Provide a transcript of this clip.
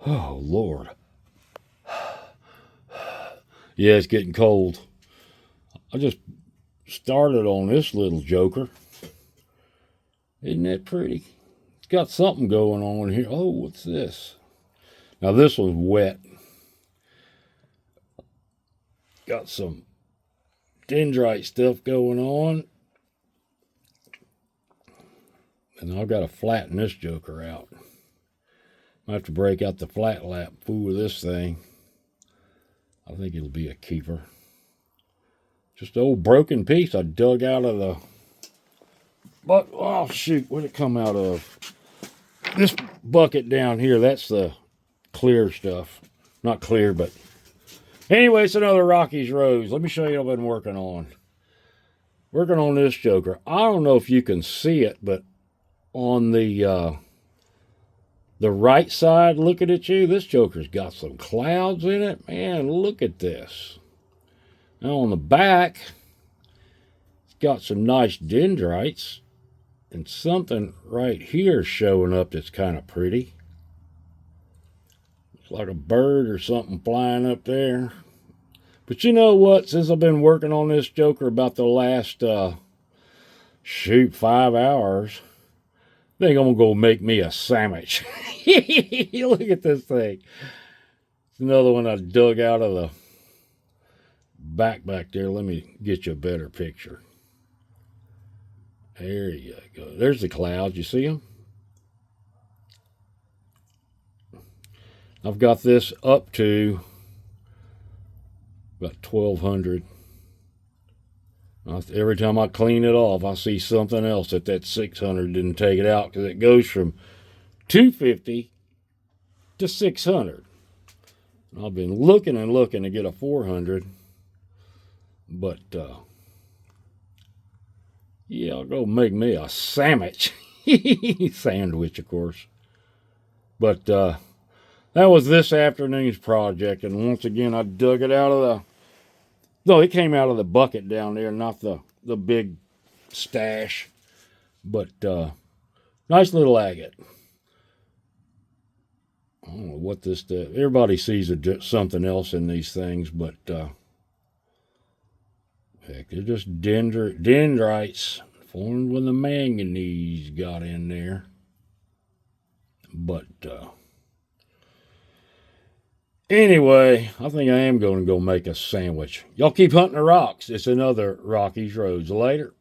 Oh, Lord. Yeah, it's getting cold. I just started on this little joker. Isn't that pretty? It's got something going on here. Oh, what's this? Now, this one's wet. Got some dendrite stuff going on. And I've got to flatten this joker out. I have to break out the flat lap fool with this thing. I think it'll be a keeper. Just an old broken piece I dug out of the... But, oh, shoot, where'd it come out of? This bucket down here, that's the clear stuff. Not clear, but... Anyway, it's another Rockies Rose. Let me show you what I've been working on. Working on this joker. I don't know if you can see it, but on the right side, looking at you, this joker's got some clouds in it. Man, look at this. Now on the back, it's got some nice dendrites and something right here showing up that's kind of pretty. It's like a bird or something flying up there. But you know what? Since I've been working on this joker about the last, 5 hours, I think I'm going to go make me a sandwich. Look at this thing. It's another one I dug out of the back there. Let me get you a better picture. There you go. There's the clouds. You see them? I've got this up to about 1,200. Every time I clean it off, I see something else that 600 didn't take it out, because it goes from 250 to 600. I've been looking and looking to get a 400, but yeah, I'll go make me a sandwich. Sandwich, of course. But that was this afternoon's project, and once again, I dug it out of the... No, it came out of the bucket down there, not the big stash. But nice little agate. I don't know what this does. Everybody sees something else in these things, but heck, they're just dendrites formed when the manganese got in there. But anyway, I think I am going to go make a sandwich. Y'all keep hunting the rocks. It's another Rockies Rose. Later.